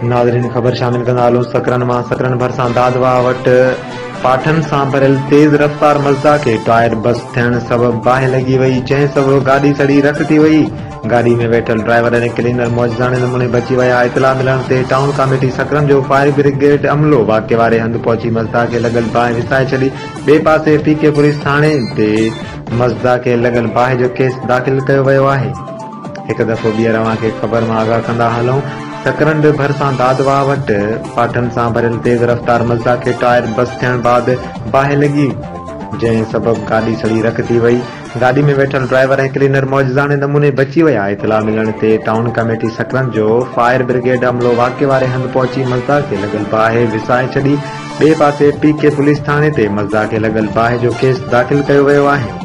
नाज़रीन ख़बर शामिल कंदा हलूं सकरन मां। सकरन भरिसां दादवा वटि पाठन सां भरियल तेज़ रफ़्तार मज़दा खे टायर बस थियण सबबि बाहि लॻी वई, जंहिं सबबि गाॾी सड़ी रख थी वई। गाॾी में वेठल ड्राइवर ऐं क्लीनर मौजज़ाने नमूने बची विया। इतला मिलण ते टाउन कमेटी सकरन जो फायर ब्रिगेड अमलो वाक़े वारे हंधि पहुची मज़दा खे लॻल बाहि विसाए छॾी। ॿिए पासे पीके पुलिस थाणे ते मज़दा खे लॻल बाहि जो केस दाख़िल कयो वियो आहे। हिकु दफ़ो ॿीहर अव्हांखे ख़बर मां आगाह कंदा हलूं। सकरन भरिसां दादवा वटि पाठन सां भरियल तेज़ रफ़्तार मज़दा खे टायर बस थियण बैदि बाहि लॻी, जंहिं सबबि गाॾी सड़ी रख थी वई। गाॾी में वेठल ड्राइवर ऐं क्लीनर मौजज़ाने नमूने बची विया। इतला मिलण ते टाउन कमेटी सकरन जो फायर ब्रिगेड अमलो वाक़े वारे हंधि पहुची मज़दा खे लॻल बाहि विसाए छॾी। ॿिए पासे पीके पुलिस थाणे ते मज़दा खे लॻल बाहि जो केस दाख़िल कयो वियो आहे।